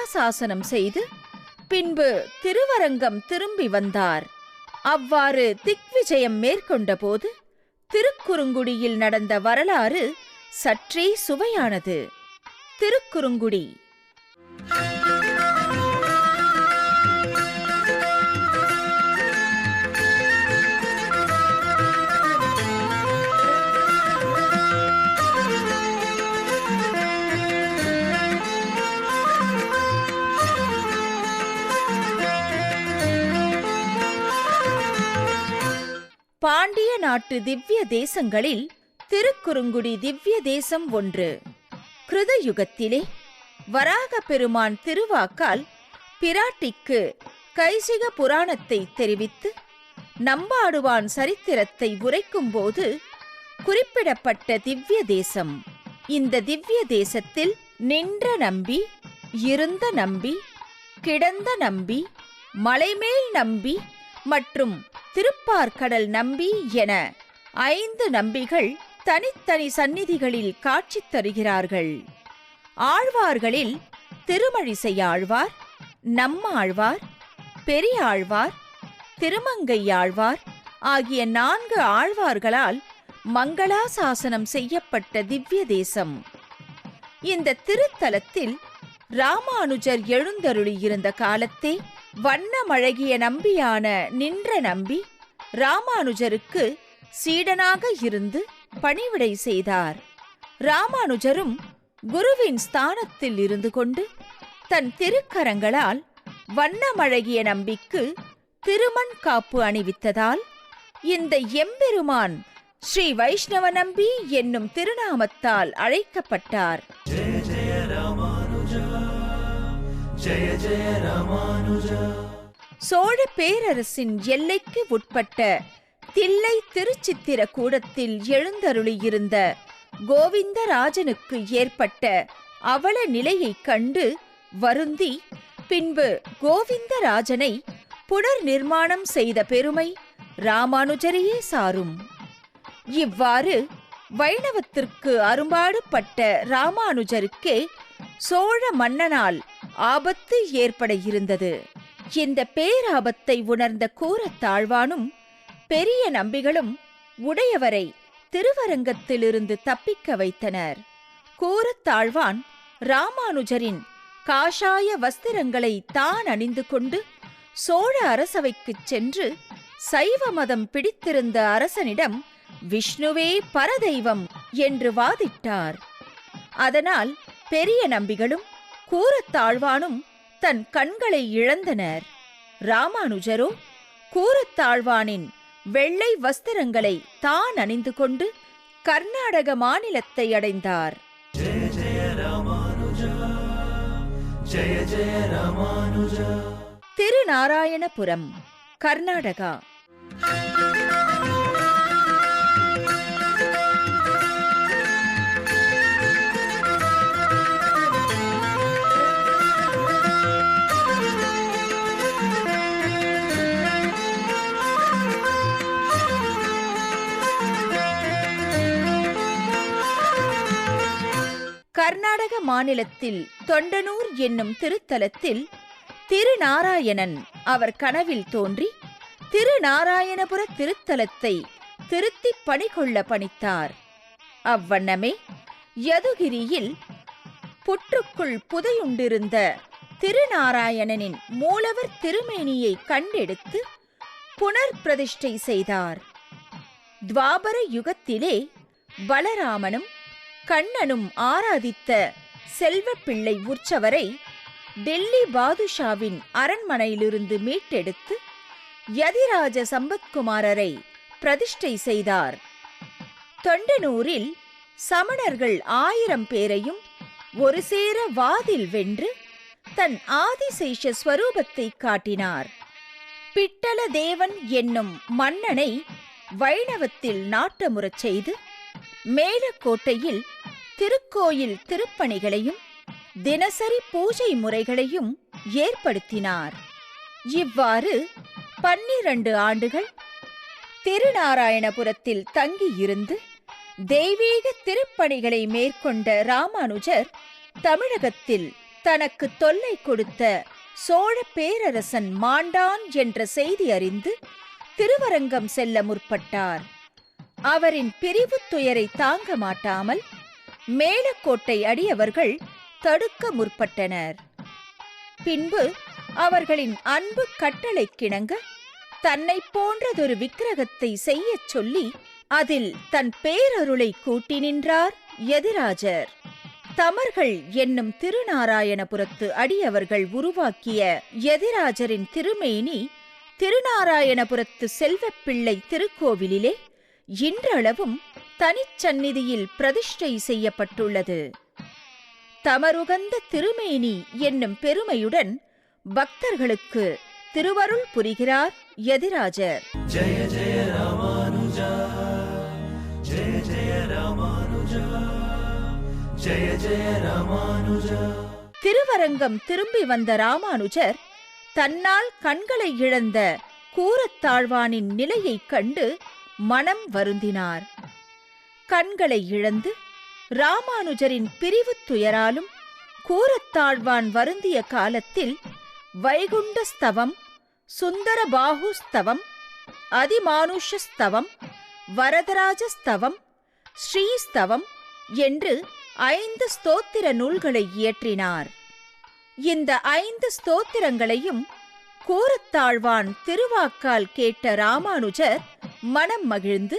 மங்களாசாசனம் செய்து பின்பு திருவரங்கம் திரும்பி வந்தார். அவ்வாறு திக்விஜயம் மேற்கொண்டபோது திருக்குறுங்குடியில் நடந்த வரலாறு சற்றே சுவையானது. திருக்குறுங்குடி. பாண்டிய நாட்டு திவ்ய தேசங்களில் திருக்குறுங்குடி திவ்ய தேசம் ஒன்று. கிருதயுகத்திலே வராக பெருமான் திருவாக்கால் பிராட்டிக்கு கைசிக புராணத்தை தெரிவித்து நம்பாடுவான் சரித்திரத்தை உரைக்கும்போது குறிப்பிடப்பட்ட திவ்ய தேசம். இந்த திவ்ய தேசத்தில் நின்ற நம்பி, இருந்த நம்பி, கிடந்த நம்பி, மலைமேல் நம்பி மற்றும் திருப்பார்கடல் நம்பி என 5 நம்பிகள் தனித்தனி சந்நிதிகளில் காட்சி தருகிறார்கள். ஆழ்வார்களில் திருமழிசை ஆழ்வார், நம்மாழ்வார், பெரியாழ்வார், திருமங்கையாழ்வார் ஆகிய 4 ஆழ்வார்களால் மங்களாசாசனம் செய்யப்பட்ட திவ்ய தேசம். இந்த திருத்தலத்தில் ராமானுஜர் எழுந்தருளியிருந்த காலத்தே வண்ணமழகிய நம்பியான நின்ற நம்பி ராமானுஜருக்கு சீடனாக இருந்து பணிவிடை செய்தார். ராமானுஜரும் குருவின் ஸ்தானத்தில் இருந்து கொண்டு தன் திருக்கரங்களால் வண்ணமழகிய நம்பிக்கு திருமண் காப்பு அணிவித்ததால் இந்த எம்பெருமான் ஸ்ரீ வைஷ்ணவ நம்பி என்னும் திருநாமத்தால் அழைக்கப்பட்டார். ஜெய ஜெய ராமானுஜா, ஜெய ஜெய ராமானுஜா. சோழ பேரரசின் எல்லைக்கு உட்பட்ட தில்லை திருச்சித்திர கூடத்தில் எழுந்தருளியிருந்த கோவிந்தராஜனுக்கு ஏற்பட்ட அவல நிலையைக் கண்டு வருந்தி பின்பு கோவிந்தராஜனை புனர் நிர்மாணம் செய்த பெருமை ராமானுஜரையே சாரும். இவ்வாறு வைணவத்திற்கு அரும்பாடுபட்ட ராமானுஜருக்கே சோழ மன்னனால் ஆபத்து ஏற்பட இருந்தது. இந்த பேராபத்தை உணர்ந்த கூரத்தாழ்வானும் பெரிய நம்பிகளும் உடையவரை திருவரங்கத்திலிருந்து தப்பிக்க வைத்தனர். கூரத்தாழ்வான் ராமானுஜரின் காஷாய வஸ்திரங்களை தான் அணிந்து கொண்டு சோழ அரசவைக்குச் சென்று சைவ மதம் பிடித்திருந்த அரசனிடம் விஷ்ணுவே பரதெய்வம் என்று வாதிட்டார். அதனால் பெரிய நம்பிகளும் கூரத்தாழ்வானும் தன் கண்களை இழந்தனர். ராமானுஜரோ கூரத்தாழ்வானின் வெள்ளை வஸ்திரங்களை தான் அணிந்து கொண்டு கர்நாடக மாநிலத்தை அடைந்தார். ஜெய ஜெய ராமானுஜா, ஜெய ஜெய ராமானுஜா. திருநாராயணபுரம், கர்நாடகா. கர்நாடக மாநிலத்தில் தொண்டனூர் என்னும் திருத்தலத்தில் திருநாராயணன் அவர் கனவில் தோன்றி திருநாராயணபுர திருத்தலத்தை திருத்தி பணிகொள்ள பணித்தார். அவ்வண்ணமே யதுகிரியில் புற்றுக்குள் புதையுண்டிருந்த திருநாராயணனின் மூலவர் திருமேனியை கண்டெடுத்து புனர் பிரதிஷ்டை செய்தார். துவாபர யுகத்திலே பலராமனும் கண்ணனும் ஆராதித்த செல்வப்பிள்ளை உற்சவரை டெல்லி பாதுஷாவின் அரண்மனையிலிருந்து மீட்டெடுத்து யதிராஜ சம்பத்குமாரரை பிரதிஷ்டை செய்தார். தொண்டனூரில் சமணர்கள் 1000 பேரையும் ஒரு சேர வாதில் வென்று தன் ஆதிசேஷ ஸ்வரூபத்தை காட்டினார். பிட்டல தேவன் என்னும் மன்னனை வைணவத்தில் நாட்டமுறச் செய்து மேலக்கோட்டையில் திருக்கோயில் திருப்பணிகளையும் தினசரி பூஜை முறைகளையும் ஏற்படுத்தினார். இவ்வாறு 12 ஆண்டுகள் திருநாராயணபுரத்தில் தங்கியிருந்து தெய்வீக திருப்பணிகளை மேற்கொண்ட ராமானுஜர் தமிழகத்தில் தனக்கு தொல்லை கொடுத்த சோழ பேரரசன் மாண்டான் என்ற செய்தி அறிந்து திருவரங்கம் செல்ல முற்பட்டார். அவரின் பிரிவு துயரை தாங்க மாட்டாமல் மேலக்கோட்டை அடியவர்கள் தடுக்க முற்பட்டனர். பின்பு அவர்களின் அன்பு கட்டளைக்கிணங்க தன்னை போன்றதொரு விக்கிரகத்தை செய்யச் சொல்லி அதில் தன் பேரருளை கூட்டி நின்றார் எதிராஜர். தமர்கள் என்னும் திருநாராயணபுரத்து அடியவர்கள் உருவாக்கிய எதிராஜரின் திருமேனி திருநாராயணபுரத்து செல்வப்பிள்ளை திருக்கோவிலிலே இன்றளவும் தனிச்சந்நிதியில் பிரதிஷ்டை செய்யப்பட்டுள்ளது. தமருகந்த திருமேனி என்னும் பெருமையுடன் பக்தர்களுக்கு திருவருள் புரிகிறார் எதிராஜர். ஜெய ஜெய ராமானுஜா, ஜெய ஜெய ராமானுஜா, ஜெய ஜெய ராமானுஜா. திருவரங்கம் திரும்பி வந்த ராமானுஜர் தன்னால் கண்களை இழந்த கூரத்தாழ்வானின் நிலையைக் கண்டு மனம் வருந்தினார். கண்களை இழந்து ராமானுஜரின் பிரிவு துயராலும் கூரத்தாழ்வான் வருந்திய காலத்தில் வைகுண்ட ஸ்தவம், சுந்தரபாஹு ஸ்தவம், அதிமானுஷ ஸ்தவம், வரதராஜ ஸ்தவம், ஸ்ரீஸ்தவம் என்று 5 ஸ்தோத்திர நூல்களை இயற்றினார். இந்த 5 ஸ்தோத்திரங்களையும் கூரத்தாழ்வான் திருவாக்கால் கேட்ட ராமானுஜர் மனம் மகிழ்ந்து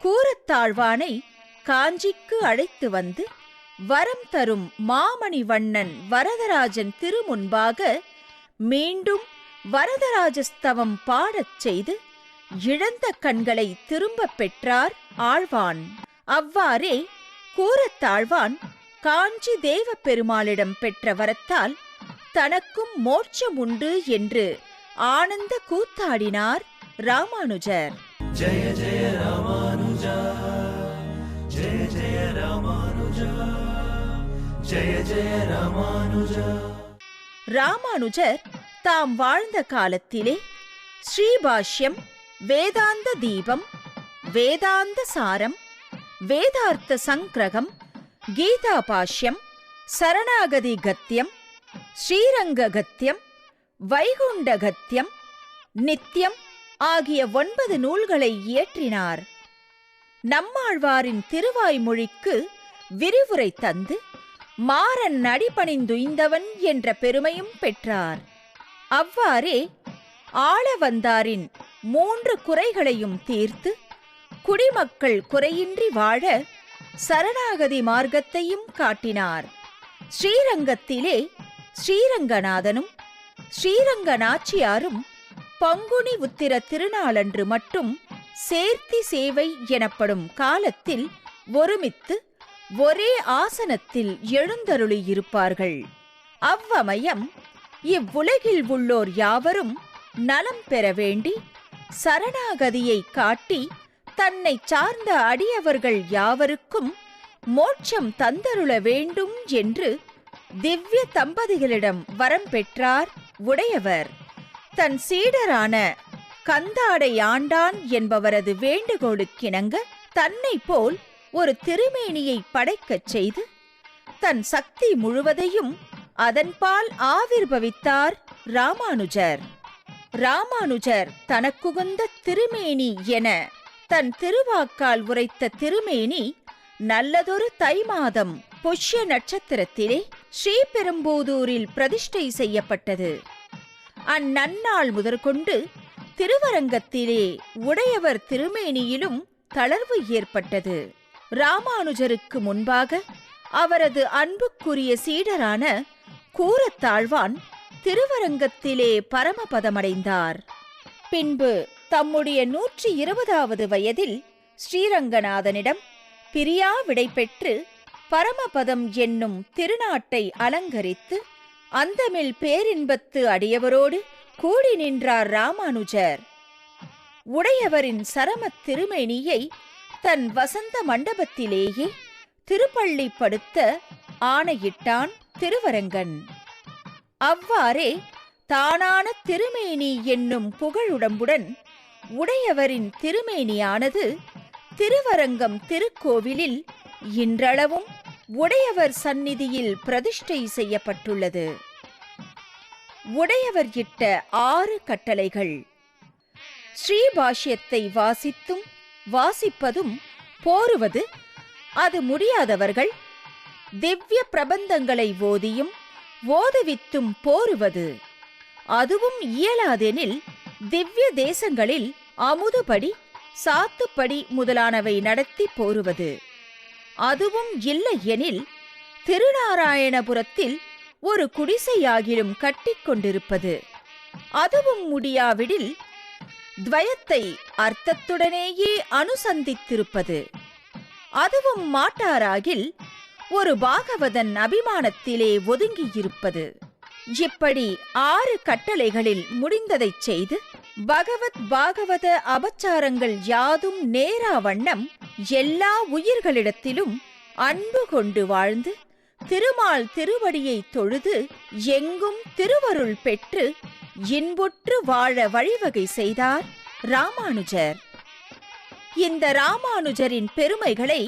கூரத்தாழ்வானை காஞ்சிக்கு அழைத்து வந்து வரம் தரும் மாமணி வண்ணன் வரதராஜன் திருமுன்பாக மீண்டும் வரதராஜஸ்தவம் பாடச் செய்து இழந்த கண்களை திரும்பப் பெற்றார் ஆழ்வான். அவ்வாறே கூரத்தாழ்வான் காஞ்சி தேவ பெருமாளிடம் பெற்ற வரத்தால் தனக்கும் மோட்சம் உண்டு என்று ஆனந்த கூத்தாடினார் ராமானுஜர். ஜெய ஜெய ராமானுஜா, ஜெய ஜெய ராமானுஜா, ஜெய ஜெய ராமானுஜா. ராமானுஜர் தாம் வாழ்ந்த காலத்திலே ஸ்ரீபாஷ்யம், வேதாந்த தீபம், வேதாந்த சாரம், வேதார்த்த சங்கிரகம், கீதா பாஷ்யம், சரணாகதி கத்தியம், ஸ்ரீரங்க கத்தியம், வைகுண்ட கத்தியம், நித்தியம் ஆகிய 9 நூல்களை இயற்றினார். நம்மாழ்வாரின் திருவாய்மொழிக்கு விரிவுரை தந்து மாறன் அடிபணிந்துய்ந்தவன் என்ற பெருமையும் பெற்றார். அவ்வாறே ஆளவந்தாரின் 3 குறைகளையும் தீர்த்து குடிமக்கள் குறையின்றி வாழ சரணாகதி மார்க்கத்தையும் காட்டினார். ஸ்ரீரங்கத்திலே ஸ்ரீரங்கநாதனும் ஸ்ரீரங்கநாச்சியாரும் பங்குனி உத்திர திருநாளன்று மட்டும் சேர்த்தி சேவை எனப்படும் காலத்தில் ஒருமித்து ஒரே ஆசனத்தில் எழுந்தருளியிருப்பார்கள். அவ்வமயம் இவ்வுலகில் உள்ளோர் யாவரும் நலம் பெற வேண்டி சரணாகதியை காட்டி தன்னை சார்ந்த அடியவர்கள் யாவருக்கும் மோட்சம் தந்தருள வேண்டும் என்று திவ்ய தம்பதிகளிடம் வரம் பெற்றார் உடையவர். தன் சீடரான கந்தாடை ஆண்டான் என்பவரது வேண்டுகோளுக்கிணங்க தன்னை போல் ஒரு திருமேனியை படைக்கச் செய்து தன் சக்தி முழுவதையும் அதன்பால் ஆவிர்பவித்தார் ராமானுஜர். ராமானுஜர் தனக்குகந்த திருமேனி என தன் திருவாக்கால் உரைத்த திருமேனி நல்லதொரு தை மாதம் புஷ்ய நட்சத்திரத்திலே ஸ்ரீபெரும்புதூரில் பிரதிஷ்டை செய்யப்பட்டது. அந்நன்னாள் முதற்கொண்டு திருவரங்கத்திலே உடையவர் திருமேனியிலும் தளர்வு ஏற்பட்டது. ராமானுஜருக்கு முன்பாக அவரது அன்புக்குரிய சீடரான கூரத்தாழ்வான் திருவரங்கத்திலே பரமபதமடைந்தார். பின்பு தம்முடைய 120வது வயதில் ஸ்ரீரங்கநாதனிடம் பிரியா விடை பெற்று பரமபதம் என்னும் திருநாட்டை அலங்கரித்து அந்தமில் பேரின்பத்து அடியவரோடு கூடி நின்றார் ராமானுஜர். உடையவரின் சரமத் திருமேனியை தன் வசந்த மண்டபத்திலேயே திருப்பள்ளிப்படுத்த ஆணையிட்டான் திருவரங்கன். அவ்வாறே தானான திருமேனி என்னும் புகழுடம்புடன் உடையவரின் திருமேனியானது திருவரங்கம் திருக்கோவிலில் இன்றளவும் உடையவர் சந்நிதியில் பிரதிஷ்டை செய்யப்பட்டுள்ளது. உடையவர் இட்ட 6 கட்டளைகள். ஸ்ரீபாஷ்யத்தை வாசித்தும் வாசிப்பதும் போருவது, அது முடியாதவர்கள் திவ்ய பிரபந்தங்களை ஓதியும் ஓதுவித்தும் போருவது, அதுவும் இயலாதெனில் திவ்ய தேசங்களில் அமுதுபடி சாத்துப்படி முதலானவை நடத்தி போருவது, அதுவும் இல்லை எனில் திருநாராயணபுரத்தில் ஒரு குடிசையாகிலும் கட்டிக்கொண்டிருப்பது, அதுவும் முடியாவிடில் துவயத்தை அர்த்தத்துடனேயே அனுசந்தித்திருப்பது, அதுவும் மாட்டாராகில் ஒரு பாகவதன் அபிமானத்திலே ஒதுங்கியிருப்பது. இப்படி 6 கட்டளைகளில் முடிந்ததைச் செய்து பகவத் பாகவத அபச்சாரங்கள் யாதும் நேரா வண்ணம் எல்லா உயிர்களிடத்திலும் அன்பு கொண்டு வாழ்ந்து திருமால் திருவடியை தொழுது எங்கும் திருவருள் பெற்று இன்புற்று வாழ வழிவகை செய்தார் ராமானுஜர். இந்த ராமானுஜரின் பெருமைகளை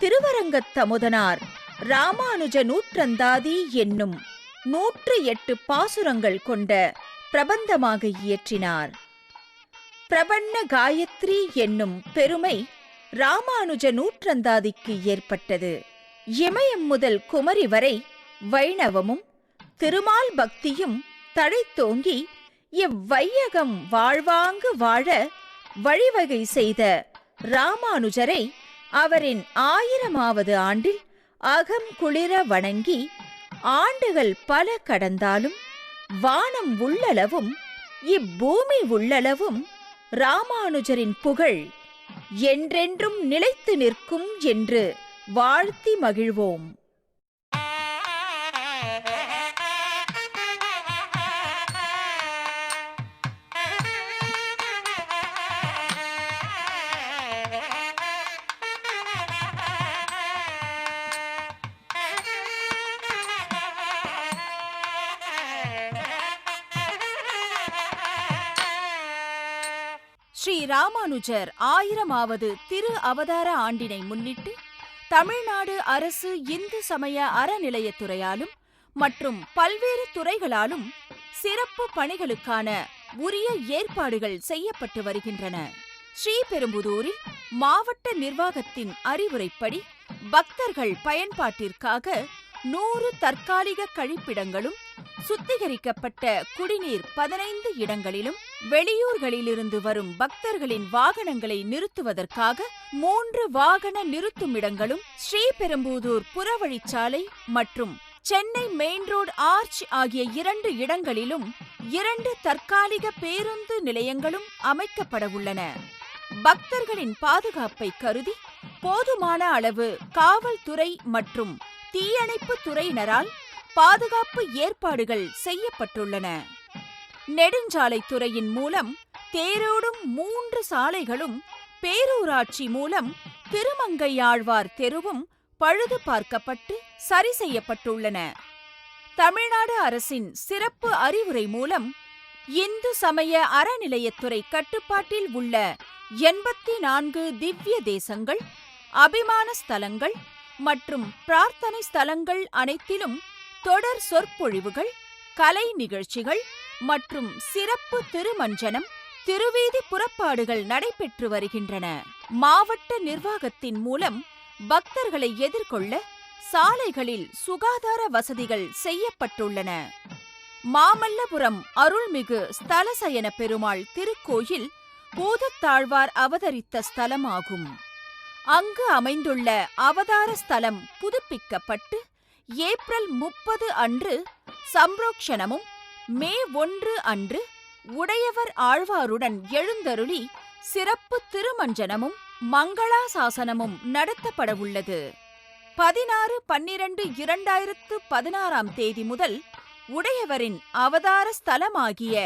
திருவரங்கத்தமுதனார் ராமானுஜ நூற்றந்தாதி என்னும் 108 பாசுரங்கள் கொண்ட பிரபந்தமாக இயற்றினார். பிரபன்ன காயத்ரி என்னும் பெருமை ராமானுஜ நூற்றந்தாதிக்கு ஏற்பட்டது. இமயம் முதல் குமரி வரை வைணவமும் திருமால் பக்தியும் தழைத்தோங்கி இவ்வையகம் வாழ்வாங்கு வாழ வழிவகை செய்த ராமானுஜரை அவரின் 1000வது ஆண்டில் அகம் குளிர வணங்கி ஆண்டுகள் பல கடந்தாலும் வானம் உள்ளளவும் இப்பூமி உள்ளளவும் ராமானுஜரின் புகழ் என்றென்றும் நிலைத்து நிற்கும் என்று வாழ்த்தி மகிழ்வோம். ஸ்ரீ ராமானுஜர் 1000வது திரு அவதார ஆண்டினை முன்னிட்டு தமிழ்நாடு அரசு இந்து சமய அறநிலையத்துறையாலும் மற்றும் பல்வேறு துறைகளாலும் சிறப்பு பணிகளுக்கான உரிய ஏற்பாடுகள் செய்யப்பட்டு வருகின்றன. ஸ்ரீபெரும்புதூரில் மாவட்ட நிர்வாகத்தின் அறிவுரைப்படி பக்தர்கள் பயன்பாட்டிற்காக 100 தற்காலிக கழிப்பிடங்களும் சுத்திகரிக்கப்பட்ட குடிநீர் 15 இடங்களிலும் வெளியூர்களிலிருந்து வரும் பக்தர்களின் வாகனங்களை நிறுத்துவதற்காக 3 வாகன நிறுத்துமிடங்களும் ஸ்ரீபெரும்புதூர் புறவழிச்சாலை மற்றும் சென்னை மெயின் ரோடு ஆர்ச் ஆகிய 2 இடங்களிலும் 2 தற்காலிக பேருந்து நிலையங்களும் அமைக்கப்பட உள்ளன. பக்தர்களின் பாதுகாப்பை கருதி போதுமான அளவு காவல்துறை மற்றும் தீயணைப்பு துறையினரால் பாதுகாப்பு ஏற்பாடுகள் செய்யப்பட்டுள்ளன. நெடுஞ்சாலைத்துறையின் மூலம் தேரோடும் 3 சாலைகளும் பேரூராட்சி மூலம் திருமங்கையாழ்வார் தெருவும் பழுது பார்க்கப்பட்டு சரி செய்யப்பட்டுள்ளன. தமிழ்நாடு அரசின் சிறப்பு அறிவுரை மூலம் இந்து சமய அறநிலையத்துறை கட்டுப்பாட்டில் உள்ள 84 திவ்ய தேசங்கள், அபிமான ஸ்தலங்கள் மற்றும் பிரார்த்தனை ஸ்தலங்கள் அனைத்திலும் தொடர் சொற்பொழிவுகள், கலை நிகழ்ச்சிகள் மற்றும் சிறப்பு திருமஞ்சனம், திருவீதி புறப்பாடுகள் நடைபெற்று வருகின்றன. மாவட்ட நிர்வாகத்தின் மூலம் பக்தர்களை எதிர்கொள்ள சாலைகளில் சுகாதார வசதிகள் செய்யப்பட்டுள்ளன. மாமல்லபுரம் அருள்மிகு ஸ்தலசயன பெருமாள் திருக்கோயில் பூதத்தாழ்வார் அவதரித்த ஸ்தலமாகும். அங்கு அமைந்துள்ள அவதார ஸ்தலம் புதுப்பிக்கப்பட்டு ஏப்ரல் 30 அன்று சம்ரோக்ஷணமும் மே 1 அன்று உடையவர் ஆழ்வாருடன் எழுந்தருளி சிறப்பு திருமஞ்சனமும் மங்களாசாசனமும் நடத்தப்படவுள்ளது. 16/12/2016 தேதி முதல் உடையவரின் அவதார ஸ்தலமாகிய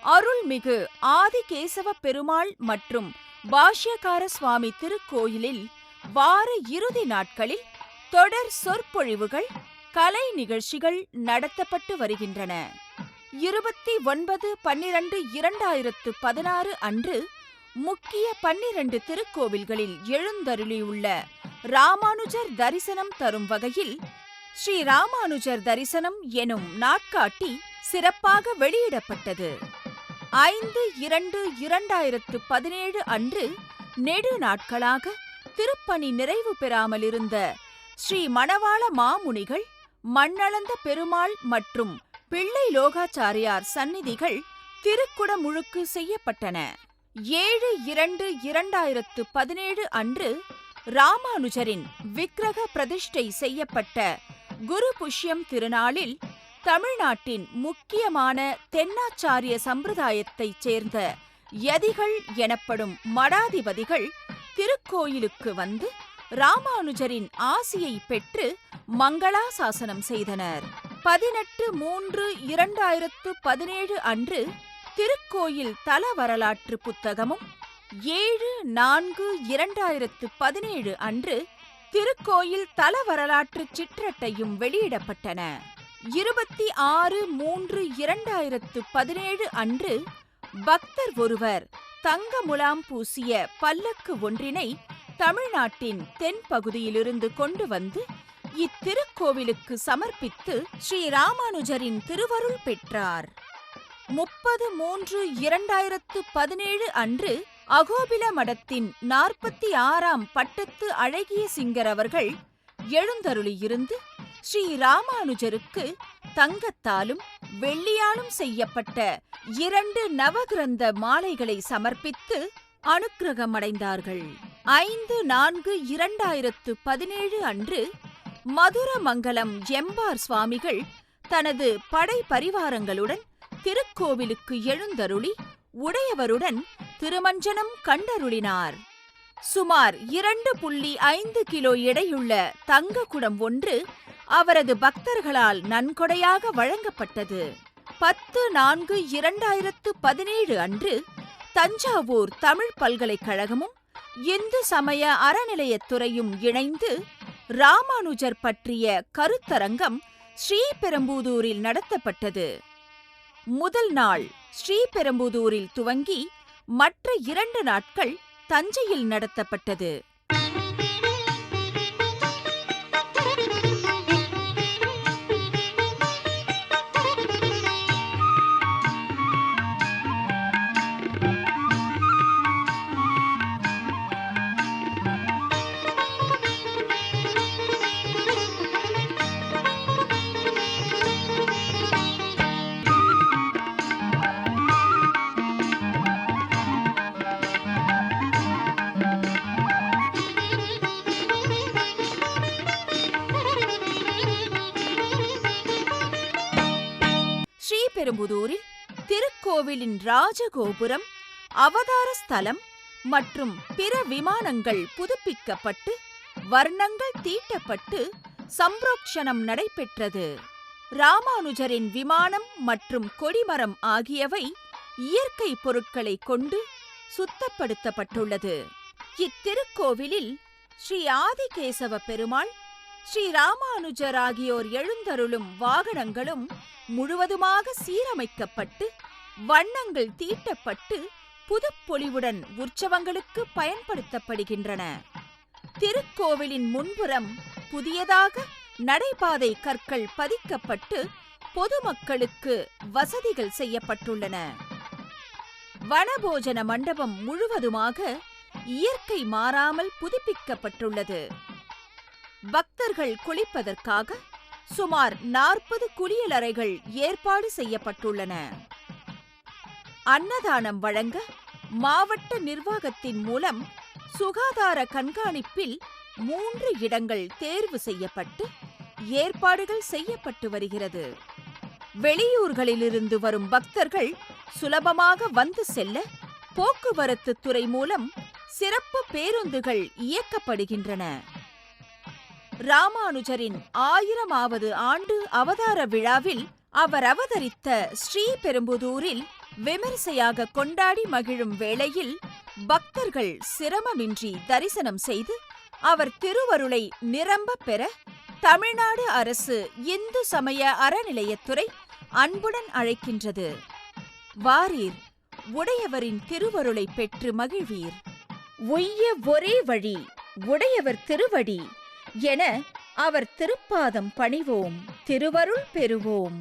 அருள்மிகு ஆதிகேசவ பெருமாள் மற்றும் பாஷ்யகார சுவாமி திருக்கோயிலில் வார இறுதி நாட்களில் தொடர் சொற்பொழிவுகள், கலை நிகழ்ச்சிகள் நடத்தப்பட்டு வருகின்றன. 29/12/2016 அன்று முக்கிய 12 திருக்கோவில்களில் எழுந்தருளியுள்ள ராமானுஜர் தரிசனம் தரும் வகையில் ஸ்ரீ ராமானுஜர் தரிசனம் எனும் நாட்காட்டி சிறப்பாக வெளியிடப்பட்டது. 5/2/2017 அன்று நெடு நாட்களாக திருப்பணி நிறைவு பெறாமல் இருந்த ஸ்ரீ மணவாள மாமுனிகள், மண்ணளந்த பெருமாள் மற்றும் பிள்ளை லோகாச்சாரியார் சந்நிதிகள் திருக்குடமுழுக்கு செய்யப்பட்டன. 7/2/2017 அன்று ராமானுஜரின் விக்கிரக பிரதிஷ்டை செய்யப்பட்ட குரு புஷ்யம் திருநாளில் தமிழ்நாட்டின் முக்கியமான தென்னாச்சாரிய சம்பிரதாயத்தைச் சேர்ந்த யதிகள் எனப்படும் மடாதிபதிகள் திருக்கோயிலுக்கு வந்து ராமானுஜரின் ஆசியை பெற்று மங்களாசாசனம் செய்தனர். 18/3/2017 அன்று திருக்கோயில் தல வரலாற்று புத்தகமும், 7/4/2017 அன்று திருக்கோயில் தல வரலாற்று சிற்றட்டையும் வெளியிடப்பட்டன. 26/3/2017 அன்று பக்தர் ஒருவர் தங்க முலாம் பூசிய பல்லக்கு ஒன்றினை தமிழ்நாட்டின் தென்பகுதியிலிருந்து கொண்டு வந்து இத்திருக்கோவிலுக்கு சமர்ப்பித்து ஸ்ரீ ராமானுஜரின் திருவருள் பெற்றார். 30/3/2017 அன்று அகோபில மடத்தின் 46ஆம் பட்டத்து அழகிய சிங்கர் அவர்கள் எழுந்தருளியிருந்து ஸ்ரீ ராமானுஜருக்கு தங்கத்தாலும் வெள்ளியாலும் செய்யப்பட்ட 2 நவகிரந்த மாலைகளை சமர்ப்பித்து அனுக்கிரகமடைந்தார்கள். 5/4/2017 அன்று மதுரமங்கலம் எம்பார் சுவாமிகள் தனது படை பரிவாரங்களுடன் திருக்கோவிலுக்கு எழுந்தருளி உடையவருடன் திருமஞ்சனம் கண்டருளினார். சுமார் 2.5 கிலோ எடையுள்ள தங்க குடம் ஒன்று அவரது பக்தர்களால் நன்கொடையாக வழங்கப்பட்டது. 10/4/2017 அன்று தஞ்சாவூர் தமிழ் பல்கலைக்கழகமும் இந்து சமய அறநிலையத்துறையும் இணைந்து ராமானுஜர் பற்றிய கருத்தரங்கம் ஸ்ரீபெரும்புதூரில் நடத்தப்பட்டது. முதல் நாள் ஸ்ரீபெரும்புதூரில் துவங்கி மற்ற 2 நாட்கள் தஞ்சையில் நடத்தப்பட்டது. ஸ்ரீபெரும்புதூரில் திருக்கோவிலின் ராஜகோபுரம், அவதார ஸ்தலம் மற்றும் பிற விமானங்கள் புதுப்பிக்கப்பட்டு வர்ணங்கள் தீட்டப்பட்டு சம்ரோக்ஷணம் நடைபெற்றது. ராமானுஜரின் விமானம் மற்றும் கொடிமரம் ஆகியவை இயற்கை பொருட்களை கொண்டு சுத்தப்படுத்தப்பட்டுள்ளது. இத்திருக்கோவிலில் ஸ்ரீ ஆதிகேசவ பெருமாள், ஸ்ரீ ராமானுஜர் ஆகியோர் எழுந்தருளும் வாகனங்களும் முழுவதுமாக சீரமைக்கப்பட்டு வண்ணங்கள் தீட்டப்பட்டு புதுப்பொலிவுடன் உற்சவங்களுக்கு பயன்படுத்தப்படுகின்றன. திருக்கோவிலின் முன்புறம் புதியதாக நடைபாதை கற்கள் பதிக்கப்பட்டு பொதுமக்களுக்கு வசதிகள் செய்யப்பட்டுள்ளன. வனபோஜன மண்டபம் முழுவதுமாக இயற்கை மாறாமல் புதுப்பிக்கப்பட்டுள்ளது. பக்தர்கள் குளிப்பதற்காக சுமார் 40 குளியலறைகள் ஏற்பாடு செய்யப்பட்டுள்ளன. அன்னதானம் வழங்க மாவட்ட நிர்வாகத்தின் மூலம் சுகாதார கண்காணிப்பில் 3 இடங்கள் தேர்வு செய்யப்பட்டு ஏற்பாடுகள் செய்யப்பட்டு வருகிறது. வெளியூர்களிலிருந்து வரும் பக்தர்கள் சுலபமாக வந்து செல்ல போக்குவரத்து துறை மூலம் சிறப்பு பேருந்துகள் இயக்கப்படுகின்றன. ராமானுஜரின் 1000வது ஆண்டு அவதார விழாவில் அவர் அவதரித்த ஸ்ரீபெரும்புதூரில் விமரிசையாக கொண்டாடி மகிழும் வேளையில் பக்தர்கள் சிரமமின்றி தரிசனம் செய்து அவர் திருவருளை நிரம்ப பெற தமிழ்நாடு அரசு இந்து சமய அறநிலையத்துறை அன்புடன் அழைக்கின்றது. வாரீர், உடையவரின் திருவருளை பெற்று மகிழ்வீர். உய்ய ஒரே வழி உடையவர் திருவடி என அவர் திருப்பாதம் பணிவோம், திருவருள் பெறுவோம்.